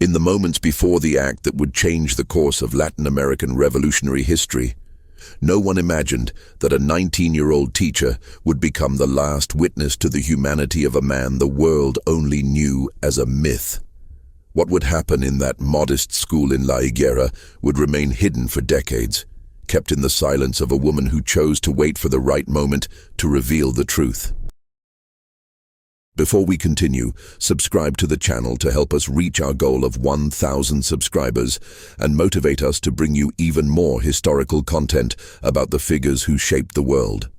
In the moments before the act that would change the course of Latin American revolutionary history, no one imagined that a 19-year-old teacher would become the last witness to the humanity of a man the world only knew as a myth. What would happen in that modest school in La Higuera would remain hidden for decades, kept in the silence of a woman who chose to wait for the right moment to reveal the truth. Before we continue, subscribe to the channel to help us reach our goal of 1,000 subscribers and motivate us to bring you even more historical content about the figures who shaped the world.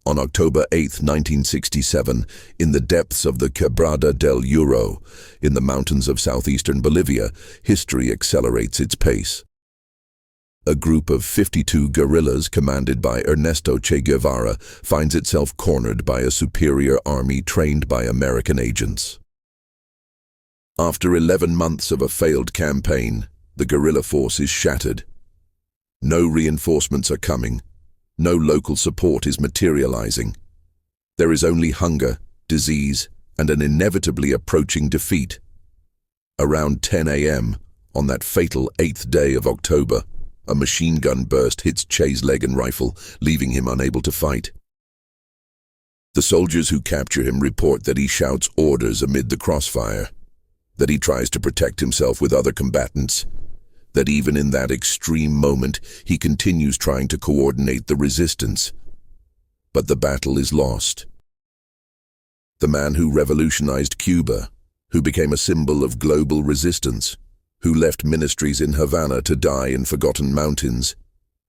On October 8, 1967, in the depths of the Quebrada del Uro, in the mountains of southeastern Bolivia, history accelerates its pace. A group of 52 guerrillas commanded by Ernesto Che Guevara finds itself cornered by a superior army trained by American agents. After 11 months of a failed campaign, the guerrilla force is shattered. No reinforcements are coming. No local support is materializing. There is only hunger, disease, and an inevitably approaching defeat. Around 10 a.m., on that fatal 8th day of October, a machine gun burst hits Che's leg and rifle, leaving him unable to fight. The soldiers who capture him report that he shouts orders amid the crossfire, that he tries to protect himself with other combatants, that even in that extreme moment he continues trying to coordinate the resistance. But the battle is lost. The man who revolutionized Cuba, who became a symbol of global resistance, who left ministries in Havana to die in forgotten mountains,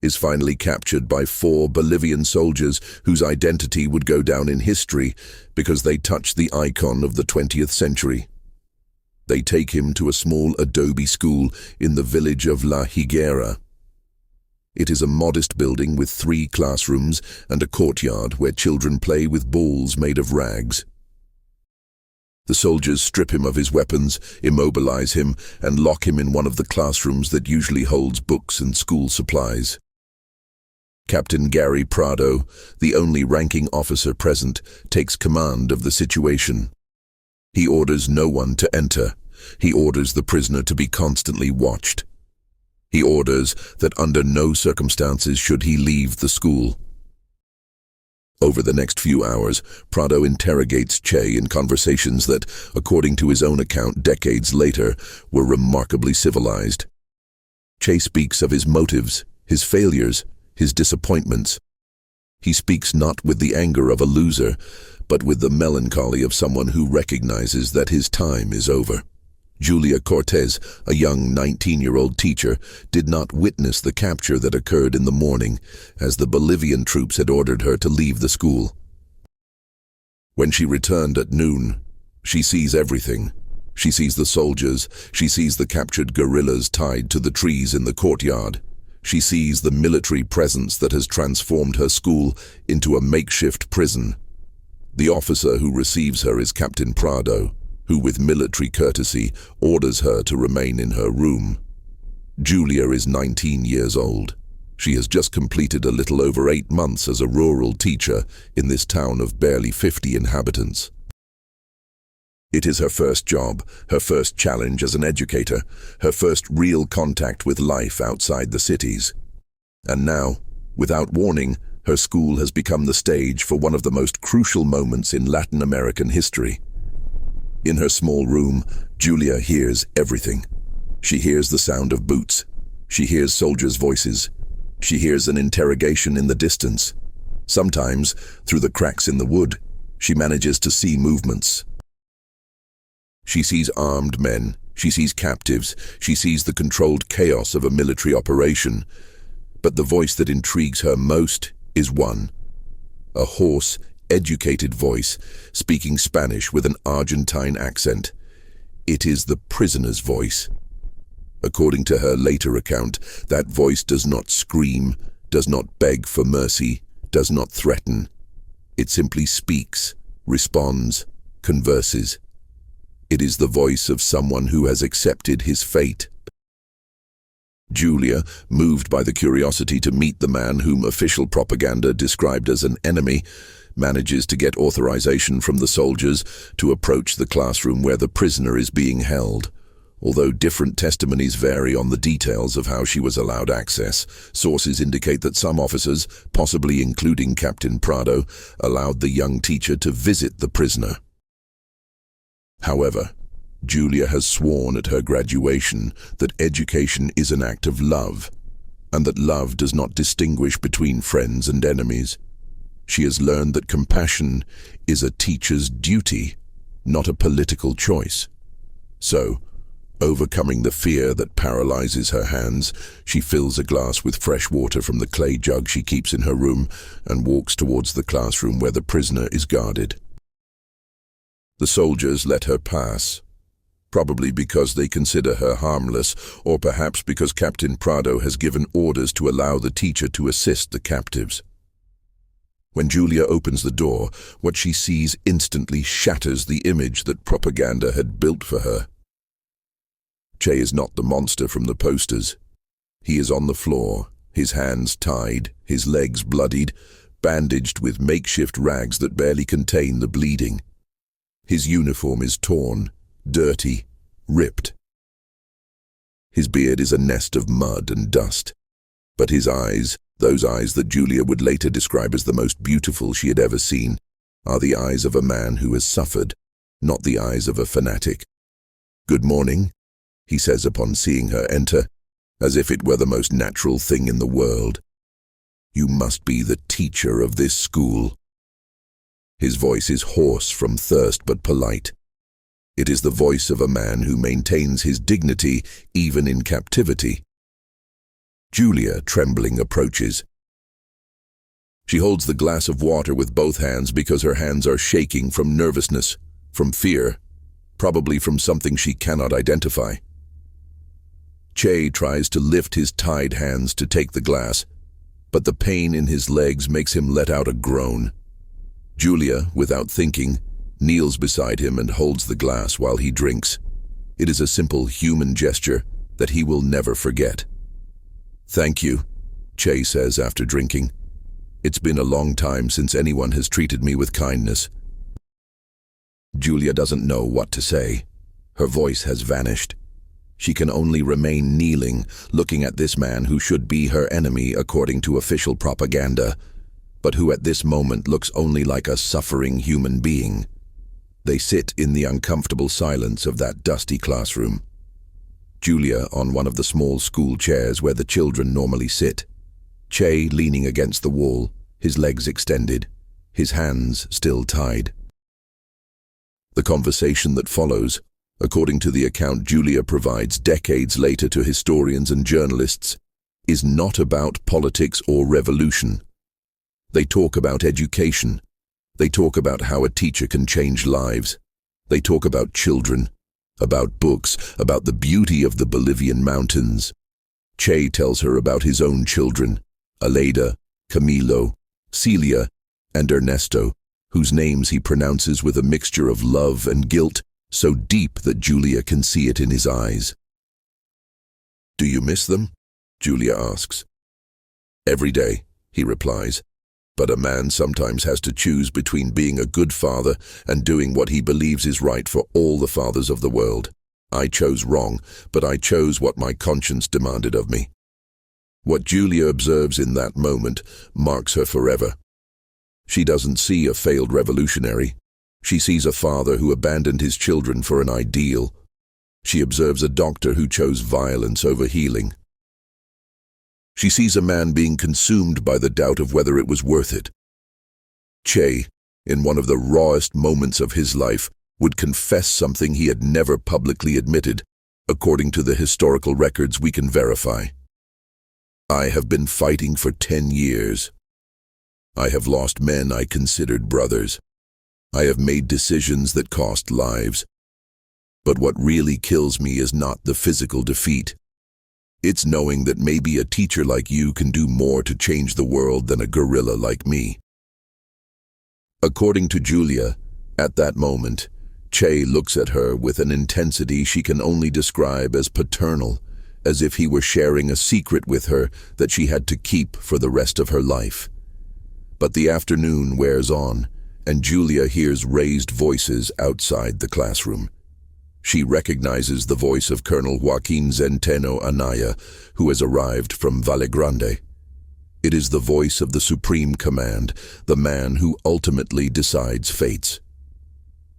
is finally captured by 4 Bolivian soldiers whose identity would go down in history because they touched the icon of the 20th century. They take him to a small adobe school in the village of La Higuera. It is a modest building with 3 classrooms and a courtyard where children play with balls made of rags. The soldiers strip him of his weapons, immobilize him, and lock him in one of the classrooms that usually holds books and school supplies. Captain Gary Prado, the only ranking officer present, takes command of the situation. He orders no one to enter. He orders the prisoner to be constantly watched. He orders that under no circumstances should he leave the school. Over the next few hours, Prado interrogates Che in conversations that, according to his own account decades later, were remarkably civilized. Che speaks of his motives, his failures, his disappointments. He speaks not with the anger of a loser, but with the melancholy of someone who recognizes that his time is over. Julia Cortés, a young 19-year-old teacher, did not witness the capture that occurred in the morning, as the Bolivian troops had ordered her to leave the school. When she returned at noon, she sees everything. She sees the soldiers, she sees the captured guerrillas tied to the trees in the courtyard. She sees the military presence that has transformed her school into a makeshift prison. The officer who receives her is Captain Prado, who with military courtesy orders her to remain in her room. Julia is 19 years old. She has just completed a little over 8 months as a rural teacher in this town of barely 50 inhabitants. It is her first job, her first challenge as an educator, her first real contact with life outside the cities. And now, without warning, her school has become the stage for one of the most crucial moments in Latin American history. In her small room, Julia hears everything. She hears the sound of boots. She hears soldiers' voices. She hears an interrogation in the distance. Sometimes, through the cracks in the wood, she manages to see movements. She sees armed men. She sees captives. She sees the controlled chaos of a military operation. But the voice that intrigues her most is one. A hoarse, educated voice, speaking Spanish with an Argentine accent. It is the prisoner's voice. According to her later account, that voice does not scream, does not beg for mercy, does not threaten. It simply speaks, responds, converses. It is the voice of someone who has accepted his fate. Julia, moved by the curiosity to meet the man whom official propaganda described as an enemy, manages to get authorization from the soldiers to approach the classroom where the prisoner is being held. Although different testimonies vary on the details of how she was allowed access, sources indicate that some officers, possibly including Captain Prado, allowed the young teacher to visit the prisoner. However, Julia has sworn at her graduation that education is an act of love, and that love does not distinguish between friends and enemies. She has learned that compassion is a teacher's duty, not a political choice. So, overcoming the fear that paralyzes her hands, she fills a glass with fresh water from the clay jug she keeps in her room and walks towards the classroom where the prisoner is guarded. The soldiers let her pass, probably because they consider her harmless, or perhaps because Captain Prado has given orders to allow the teacher to assist the captives. When Julia opens the door, what she sees instantly shatters the image that propaganda had built for her. Che is not the monster from the posters. He is on the floor, his hands tied, his legs bloodied, bandaged with makeshift rags that barely contain the bleeding. His uniform is torn, dirty, ripped. His beard is a nest of mud and dust. But his eyes, those eyes that Julia would later describe as the most beautiful she had ever seen, are the eyes of a man who has suffered, not the eyes of a fanatic. "Good morning," he says upon seeing her enter, as if it were the most natural thing in the world. "You must be the teacher of this school." His voice is hoarse from thirst but polite. It is the voice of a man who maintains his dignity even in captivity. Julia, trembling, approaches. She holds the glass of water with both hands because her hands are shaking from nervousness, from fear, probably from something she cannot identify. Che tries to lift his tied hands to take the glass, but the pain in his legs makes him let out a groan. Julia, without thinking, kneels beside him and holds the glass while he drinks. It is a simple human gesture that he will never forget. "Thank you," Che says after drinking. "It's been a long time since anyone has treated me with kindness." Julia doesn't know what to say. Her voice has vanished. She can only remain kneeling, looking at this man who should be her enemy according to official propaganda, but who at this moment looks only like a suffering human being. They sit in the uncomfortable silence of that dusty classroom. Julia on one of the small school chairs where the children normally sit. Che leaning against the wall, his legs extended, his hands still tied. The conversation that follows, according to the account Julia provides decades later to historians and journalists, is not about politics or revolution. They talk about education. They talk about how a teacher can change lives. They talk about children, about books, about the beauty of the Bolivian mountains. Che tells her about his own children, Aleida, Camilo, Celia, and Ernesto, whose names he pronounces with a mixture of love and guilt, so deep that Julia can see it in his eyes. "Do you miss them?" Julia asks. "Every day," he replies. "But a man sometimes has to choose between being a good father and doing what he believes is right for all the fathers of the world. I chose wrong, but I chose what my conscience demanded of me." What Julia observes in that moment marks her forever. She doesn't see a failed revolutionary. She sees a father who abandoned his children for an ideal. She observes a doctor who chose violence over healing. She sees a man being consumed by the doubt of whether it was worth it. Che, in one of the rawest moments of his life, would confess something he had never publicly admitted, according to the historical records we can verify. "I have been fighting for 10 years. I have lost men I considered brothers. I have made decisions that cost lives. But what really kills me is not the physical defeat. It's knowing that maybe a teacher like you can do more to change the world than a guerrilla like me." According to Julia, at that moment, Che looks at her with an intensity she can only describe as paternal, as if he were sharing a secret with her that she had to keep for the rest of her life. But the afternoon wears on, and Julia hears raised voices outside the classroom. She recognizes the voice of Colonel Joaquin Centeno Anaya, who has arrived from Valle Grande. It is the voice of the Supreme Command, the man who ultimately decides fates.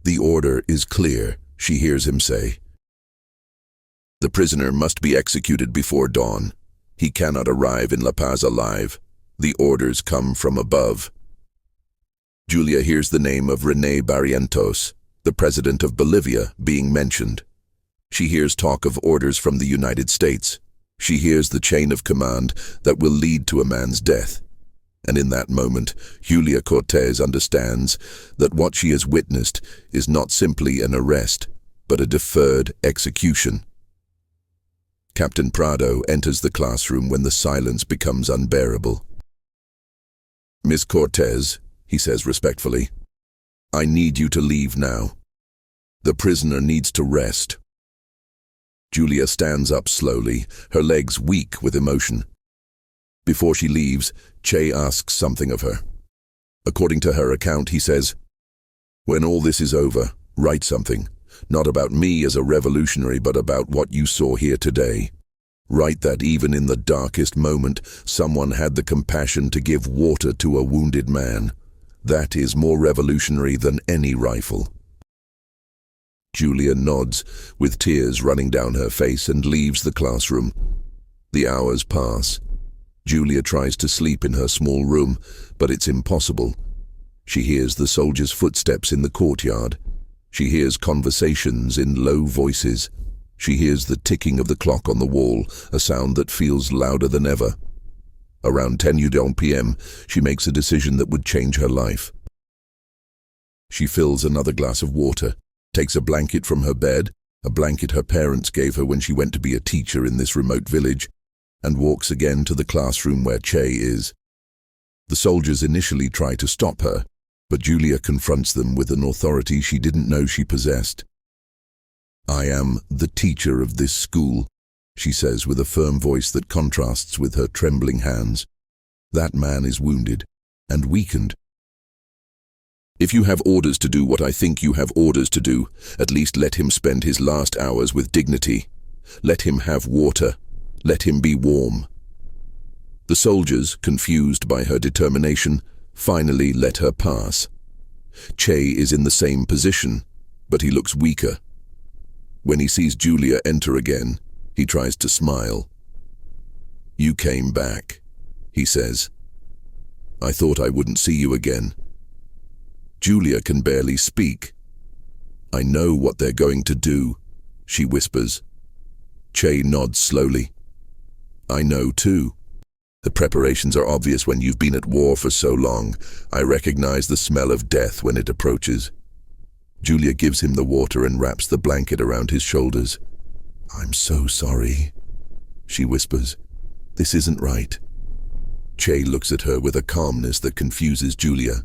The order is clear, she hears him say. The prisoner must be executed before dawn. He cannot arrive in La Paz alive. The orders come from above. Julia hears the name of René Barrientos, the president of Bolivia, being mentioned. She hears talk of orders from the United States. She hears the chain of command that will lead to a man's death. And in that moment, Julia Cortés understands that what she has witnessed is not simply an arrest, but a deferred execution. Captain Prado enters the classroom when the silence becomes unbearable. "Miss Cortés," he says respectfully, "I need you to leave now. The prisoner needs to rest." Julia stands up slowly, her legs weak with emotion. Before she leaves, Che asks something of her. According to her account, he says, "When all this is over, write something, not about me as a revolutionary, but about what you saw here today. Write that even in the darkest moment, someone had the compassion to give water to a wounded man. That is more revolutionary than any rifle." Julia nods, with tears running down her face, and leaves the classroom. The hours pass. Julia tries to sleep in her small room, but it's impossible. She hears the soldiers' footsteps in the courtyard. She hears conversations in low voices. She hears the ticking of the clock on the wall, a sound that feels louder than ever. Around 10 p.m., she makes a decision that would change her life. She fills another glass of water, takes a blanket from her bed, a blanket her parents gave her when she went to be a teacher in this remote village, and walks again to the classroom where Che is. The soldiers initially try to stop her, but Julia confronts them with an authority she didn't know she possessed. "I am the teacher of this school," she says with a firm voice that contrasts with her trembling hands. "That man is wounded and weakened. If you have orders to do what I think you have orders to do, at least let him spend his last hours with dignity. Let him have water. Let him be warm." The soldiers, confused by her determination, finally let her pass. Che is in the same position, but he looks weaker. When he sees Julia enter again, he tries to smile. "You came back," he says. "I thought I wouldn't see you again." Julia can barely speak. "I know what they're going to do," she whispers. Che nods slowly. "I know too. The preparations are obvious when you've been at war for so long. I recognize the smell of death when it approaches." Julia gives him the water and wraps the blanket around his shoulders. "I'm so sorry," she whispers. "This isn't right." Che looks at her with a calmness that confuses Julia.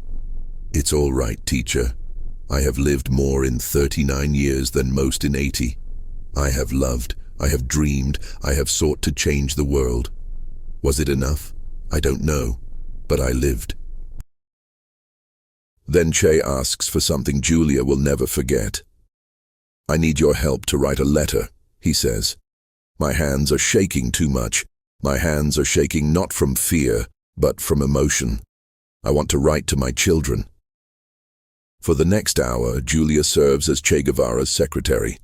"It's all right, teacher. I have lived more in 39 years than most in 80. I have loved, I have dreamed, I have sought to change the world. Was it enough? I don't know, but I lived." Then Che asks for something Julia will never forget. "I need your help to write a letter," he says. "My hands are shaking too much. My hands are shaking not from fear, but from emotion. I want to write to my children." For the next hour, Julia serves as Che Guevara's secretary.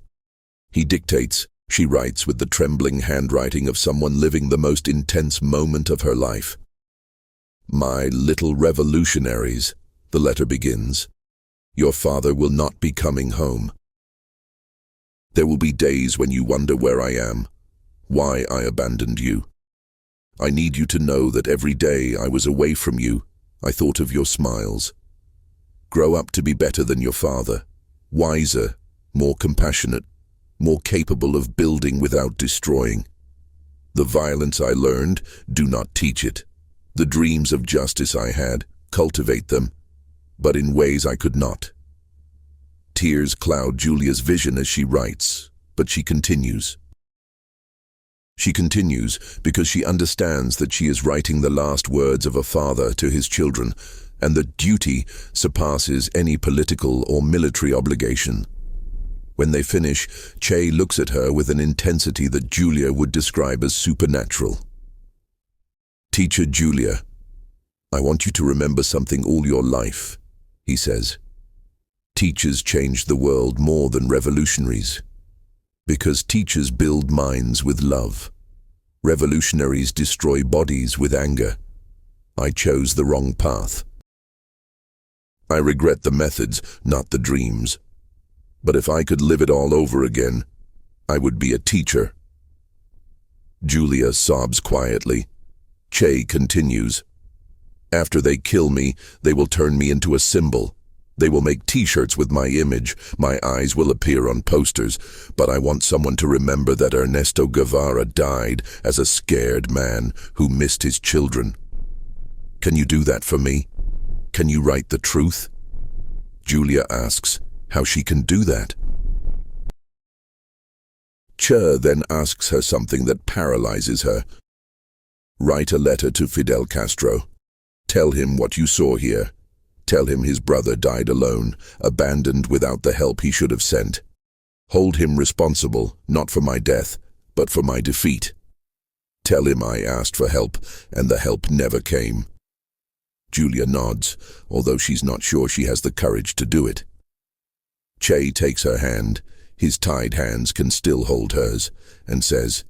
He dictates. She writes with the trembling handwriting of someone living the most intense moment of her life. "My little revolutionaries," the letter begins. "Your father will not be coming home. There will be days when you wonder where I am, why I abandoned you. I need you to know that every day I was away from you, I thought of your smiles. Grow up to be better than your father, wiser, more compassionate, more capable of building without destroying. The violence I learned, do not teach it. The dreams of justice I had, cultivate them, but in ways I could not." Tears cloud Julia's vision as she writes, but she continues. She continues because she understands that she is writing the last words of a father to his children, and that duty surpasses any political or military obligation. When they finish, Che looks at her with an intensity that Julia would describe as supernatural. "Teacher Julia, I want you to remember something all your life," he says. "Teachers changed the world more than revolutionaries. Because teachers build minds with love. Revolutionaries destroy bodies with anger. I chose the wrong path. I regret the methods, not the dreams. But if I could live it all over again, I would be a teacher." Julia sobs quietly. Che continues. "After they kill me, they will turn me into a symbol. They will make t-shirts with my image. My eyes will appear on posters. But I want someone to remember that Ernesto Guevara died as a scared man who missed his children. Can you do that for me? Can you write the truth?" Julia asks how she can do that. Che then asks her something that paralyzes her. "Write a letter to Fidel Castro. Tell him what you saw here. Tell him his brother died alone, abandoned without the help he should have sent. Hold him responsible, not for my death, but for my defeat. Tell him I asked for help, and the help never came." Julia nods, although she's not sure she has the courage to do it. Che takes her hand, his tied hands can still hold hers, and says,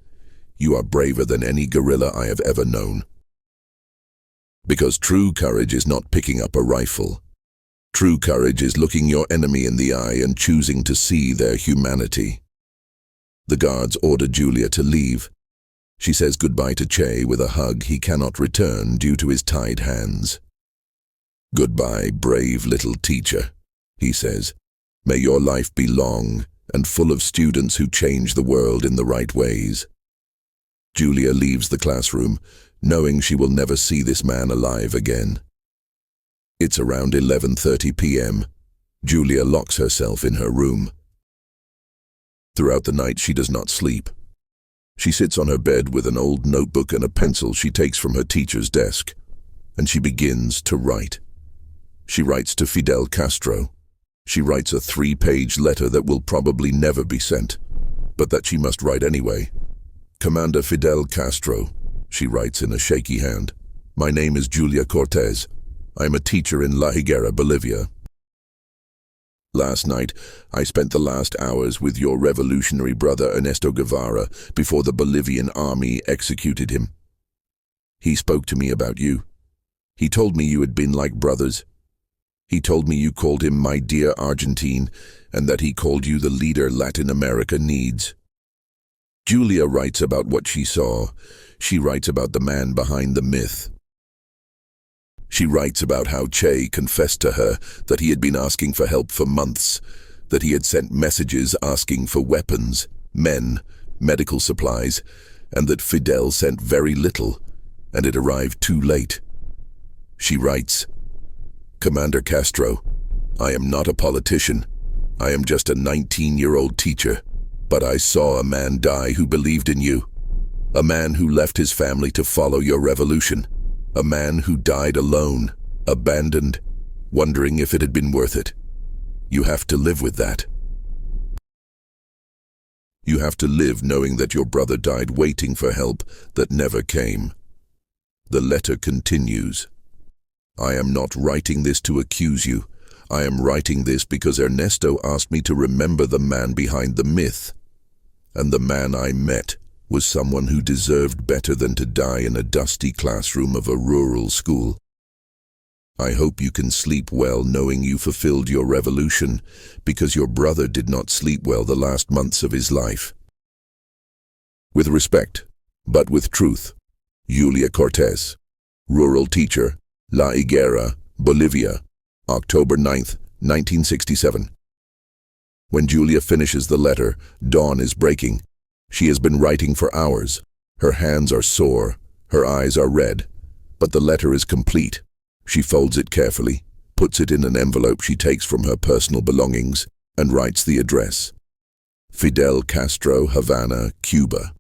"You are braver than any guerrilla I have ever known." Because true courage is not picking up a rifle. True courage is looking your enemy in the eye and choosing to see their humanity. The guards order Julia to leave. She says goodbye to Che with a hug he cannot return due to his tied hands. "Goodbye, brave little teacher," he says. "May your life be long and full of students who change the world in the right ways." Julia leaves the classroom, knowing she will never see this man alive again. It's around 11:30 p.m. Julia locks herself in her room. Throughout the night she does not sleep. She sits on her bed with an old notebook and a pencil she takes from her teacher's desk, and she begins to write. She writes to Fidel Castro. She writes a 3-page letter that will probably never be sent, but that she must write anyway. "Commander Fidel Castro," she writes in a shaky hand. "My name is Julia Cortés. I am a teacher in La Higuera, Bolivia. Last night, I spent the last hours with your revolutionary brother Ernesto Guevara before the Bolivian army executed him. He spoke to me about you. He told me you had been like brothers. He told me you called him my dear Argentine, and that he called you the leader Latin America needs." Julia writes about what she saw. She writes about the man behind the myth. She writes about how Che confessed to her that he had been asking for help for months, that he had sent messages asking for weapons, men, medical supplies, and that Fidel sent very little, and it arrived too late. She writes, "Commander Castro, I am not a politician. I am just a 19-year-old teacher, but I saw a man die who believed in you. A man who left his family to follow your revolution. A man who died alone, abandoned, wondering if it had been worth it. You have to live with that. You have to live knowing that your brother died waiting for help that never came." The letter continues. "I am not writing this to accuse you. I am writing this because Ernesto asked me to remember the man behind the myth. And the man I met was someone who deserved better than to die in a dusty classroom of a rural school. I hope you can sleep well knowing you fulfilled your revolution, because your brother did not sleep well the last months of his life. With respect, but with truth, Julia Cortés, rural teacher, La Higuera, Bolivia, October 9th, 1967. When Julia finishes the letter, dawn is breaking. She has been writing for hours. Her hands are sore, her eyes are red, but the letter is complete. She folds it carefully, puts it in an envelope she takes from her personal belongings, and writes the address. Fidel Castro, Havana, Cuba.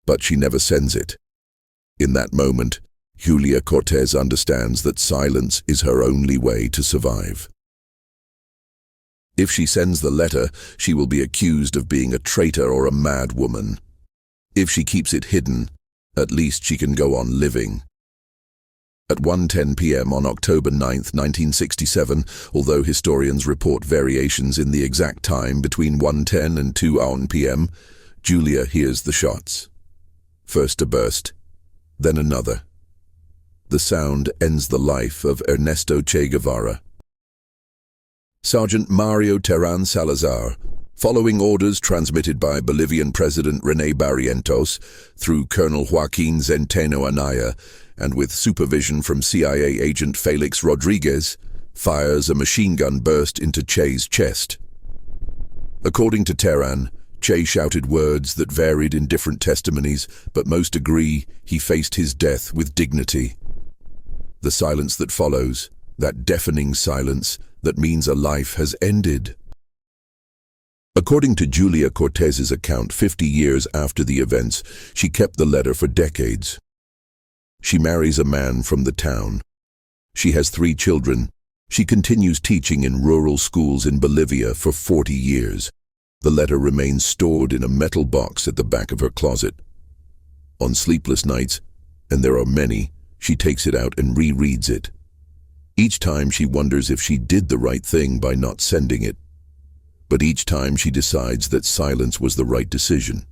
But she never sends it. In that moment, Julia Cortés understands that silence is her only way to survive. If she sends the letter, she will be accused of being a traitor or a mad woman. If she keeps it hidden, at least she can go on living. At 1:10 p.m. on October 9, 1967, although historians report variations in the exact time between 1:10 and 2 p.m., Julia hears the shots. First a burst, then another. The sound ends the life of Ernesto Che Guevara. Sergeant Mario Terán Salazar, following orders transmitted by Bolivian President René Barrientos through Colonel Joaquín Centeno Anaya and with supervision from CIA agent Felix Rodriguez, fires a machine gun burst into Che's chest. According to Terán, Che shouted words that varied in different testimonies, but most agree he faced his death with dignity. The silence that follows, that deafening silence that means a life has ended. According to Julia Cortés's account, 50 years after the events, she kept the letter for decades. She marries a man from the town. She has 3 children. She continues teaching in rural schools in Bolivia for 40 years. The letter remains stored in a metal box at the back of her closet. On sleepless nights, and there are many, she takes it out and rereads it. Each time she wonders if she did the right thing by not sending it. But each time she decides that silence was the right decision.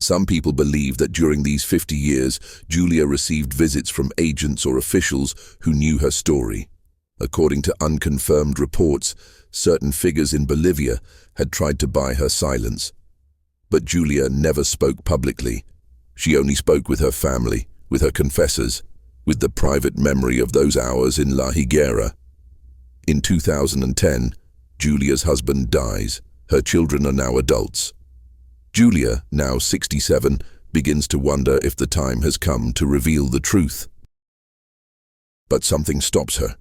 Some people believe that during these 50 years, Julia received visits from agents or officials who knew her story. According to unconfirmed reports, certain figures in Bolivia had tried to buy her silence. But Julia never spoke publicly. She only spoke with her family, with her confessors, with the private memory of those hours in La Higuera. In 2010, Julia's husband dies. Her children are now adults. Julia, now 67, begins to wonder if the time has come to reveal the truth. But something stops her.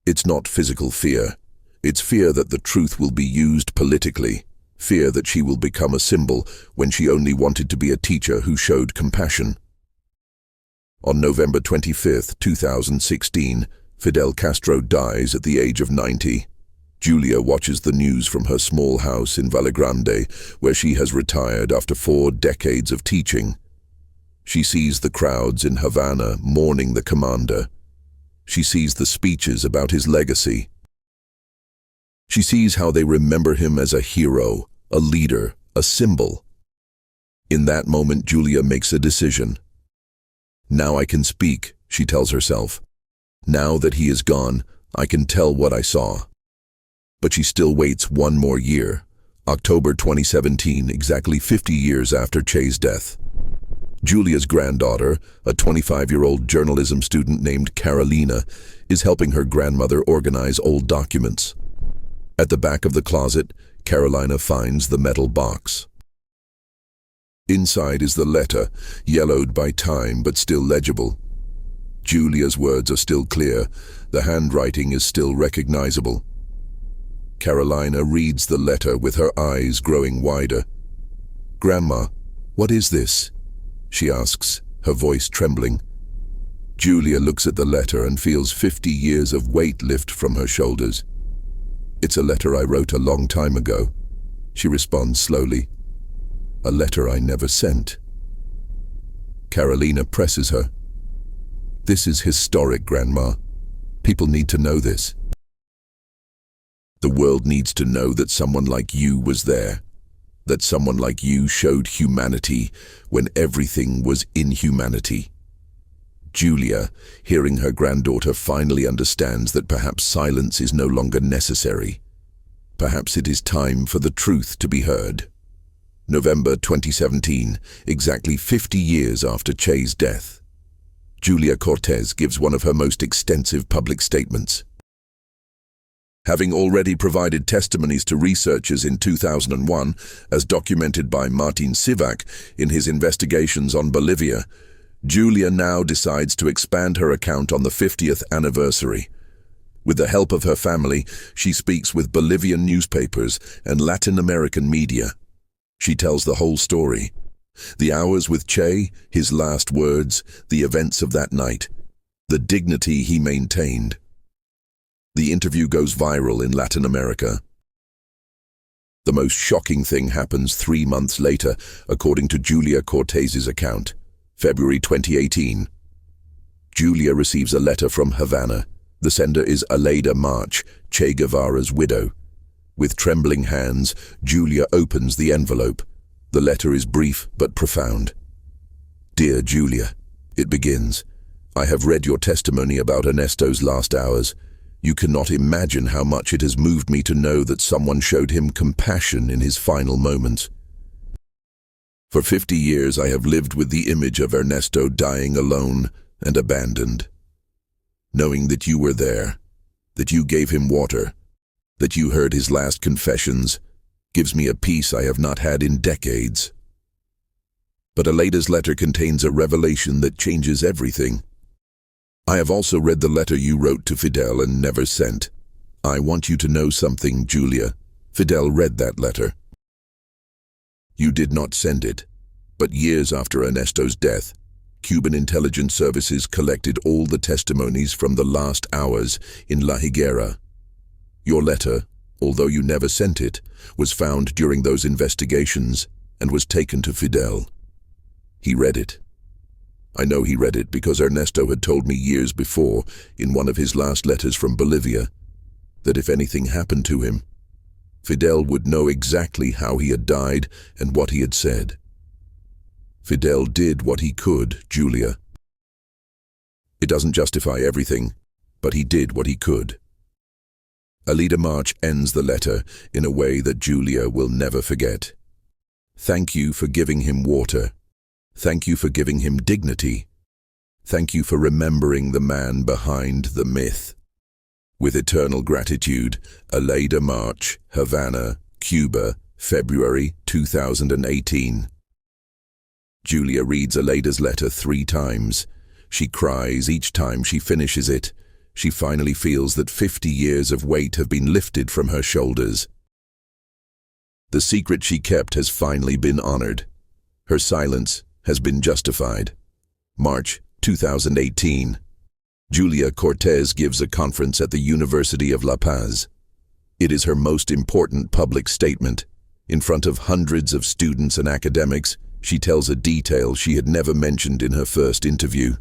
It's not physical fear. It's fear that the truth will be used politically. Fear that she will become a symbol when she only wanted to be a teacher who showed compassion. On November 25, 2016, Fidel Castro dies at the age of 90. Julia watches the news from her small house in Vallegrande, where she has retired after 4 decades of teaching. She sees the crowds in Havana mourning the commander. She sees the speeches about his legacy. She sees how they remember him as a hero, a leader, a symbol. In that moment, Julia makes a decision. Now I can speak, she tells herself. Now that he is gone, I can tell what I saw. But she still waits 1 more year. October 2017, exactly 50 years after Che's death. Julia's granddaughter, a 25-year-old journalism student named Carolina, is helping her grandmother organize old documents. At the back of the closet, Carolina finds the metal box. Inside is the letter, yellowed by time but still legible. Julia's words are still clear. The handwriting is still recognizable. Carolina reads the letter with her eyes growing wider. "Grandma, what is this?" she asks, her voice trembling. Julia looks at the letter and feels 50 years of weight lift from her shoulders. "It's a letter I wrote a long time ago," she responds slowly. "A letter I never sent." Carolina presses her. "This is historic, Grandma. People need to know this. The world needs to know that someone like you was there, that someone like you showed humanity when everything was inhumanity." Julia, hearing her granddaughter, finally understands that perhaps silence is no longer necessary. Perhaps it is time for the truth to be heard. November 2017, exactly 50 years after Che's death. Julia Cortés gives one of her most extensive public statements. Having already provided testimonies to researchers in 2001, as documented by Martin Sivak in his investigations on Bolivia, Julia now decides to expand her account on the 50th anniversary. With the help of her family, she speaks with Bolivian newspapers and Latin American media. She tells the whole story. The hours with Che, his last words, the events of that night, the dignity he maintained. The interview goes viral in Latin America. The most shocking thing happens 3 months later, according to Julia Cortés's account. February 2018. Julia receives a letter from Havana. The sender is Aleida March, Che Guevara's widow. With trembling hands, Julia opens the envelope. The letter is brief but profound. Dear Julia, it begins. I have read your testimony about Ernesto's last hours. You cannot imagine how much it has moved me to know that someone showed him compassion in his final moments. For 50 years I have lived with the image of Ernesto dying alone and abandoned. Knowing that you were there, that you gave him water, that you heard his last confessions, gives me a peace I have not had in decades. But Aleida's letter contains a revelation that changes everything. I have also read the letter you wrote to Fidel and never sent. I want you to know something, Julia. Fidel read that letter. You did not send it, but years after Ernesto's death, Cuban intelligence services collected all the testimonies from the last hours in La Higuera. Your letter, although you never sent it, was found during those investigations and was taken to Fidel. He read it. I know he read it because Ernesto had told me years before, in one of his last letters from Bolivia, that if anything happened to him, Fidel would know exactly how he had died and what he had said. Fidel did what he could, Julia. It doesn't justify everything, but he did what he could. Aleida March ends the letter in a way that Julia will never forget. Thank you for giving him water. Thank you for giving him dignity. Thank you for remembering the man behind the myth. With eternal gratitude, Aleida March, Havana, Cuba, February 2018. Julia reads Aleida's letter 3 times. She cries each time she finishes it. She finally feels that 50 years of weight have been lifted from her shoulders. The secret she kept has finally been honored. Her silence has been justified. March 2018. Julia Cortés gives a conference at the University of La Paz. It is her most important public statement. In front of hundreds of students and academics, she tells a detail she had never mentioned in her first interview.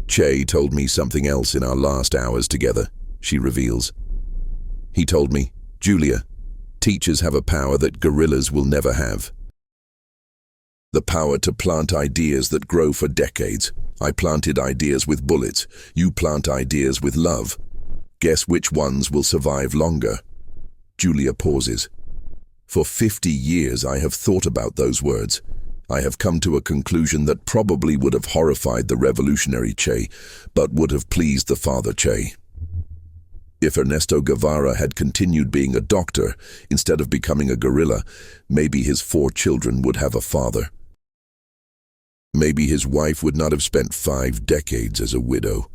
Che told me something else in our last hours together, she reveals. He told me, Julia, teachers have a power that guerrillas will never have. The power to plant ideas that grow for decades. I planted ideas with bullets. You plant ideas with love. Guess which ones will survive longer? Julia pauses. For 50 years I have thought about those words. I have come to a conclusion that probably would have horrified the revolutionary Che, but would have pleased the father Che. If Ernesto Guevara had continued being a doctor instead of becoming a guerrilla, maybe his 4 children would have a father. Maybe his wife would not have spent 5 decades as a widow.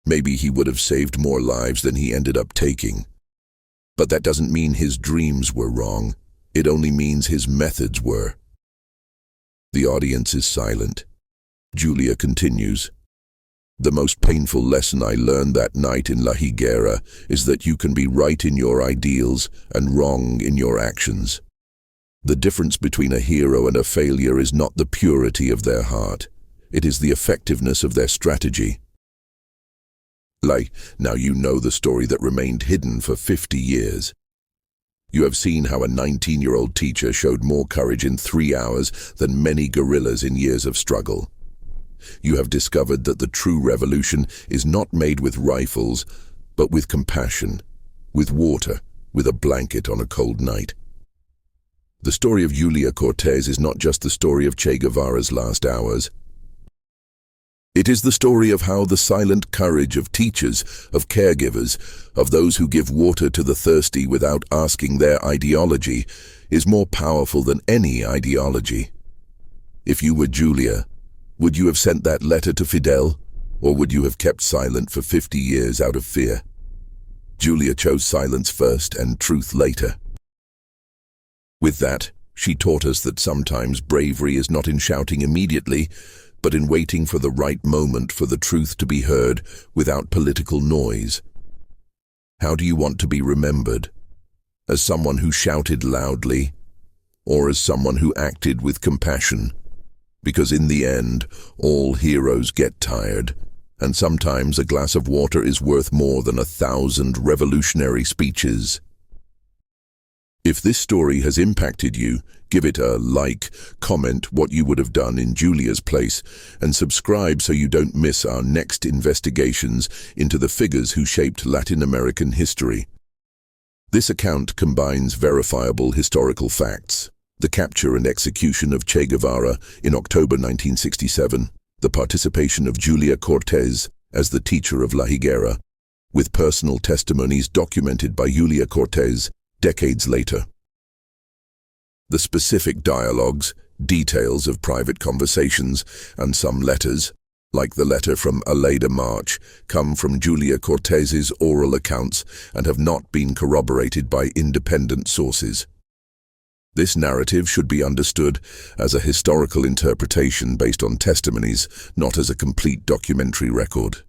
Maybe he would have saved more lives than he ended up taking. But that doesn't mean his dreams were wrong. It only means his methods were. The audience is silent. Julia continues. The most painful lesson I learned that night in La Higuera is that you can be right in your ideals and wrong in your actions. The difference between a hero and a failure is not the purity of their heart. It is the effectiveness of their strategy. Now you know the story that remained hidden for 50 years. You have seen how a 19-year-old teacher showed more courage in 3 hours than many guerrillas in years of struggle. You have discovered that the true revolution is not made with rifles, but with compassion, with water, with a blanket on a cold night. The story of Julia Cortés is not just the story of Che Guevara's last hours. It is the story of how the silent courage of teachers, of caregivers, of those who give water to the thirsty without asking their ideology, is more powerful than any ideology. If you were Julia, would you have sent that letter to Fidel, or would you have kept silent for 50 years out of fear? Julia chose silence first and truth later. With that, she taught us that sometimes bravery is not in shouting immediately, but in waiting for the right moment for the truth to be heard without political noise. How do you want to be remembered? As someone who shouted loudly, or as someone who acted with compassion? Because in the end, all heroes get tired, and sometimes a glass of water is worth more than 1,000 revolutionary speeches. If this story has impacted you, give it a like, comment what you would have done in Julia's place, and subscribe so you don't miss our next investigations into the figures who shaped Latin American history. This account combines verifiable historical facts: the capture and execution of Che Guevara in October 1967, the participation of Julia Cortés as the teacher of La Higuera, with personal testimonies documented by Julia Cortés decades later. The specific dialogues, details of private conversations, and some letters, like the letter from Aleda March, come from Julia Cortés's oral accounts and have not been corroborated by independent sources. This narrative should be understood as a historical interpretation based on testimonies, not as a complete documentary record.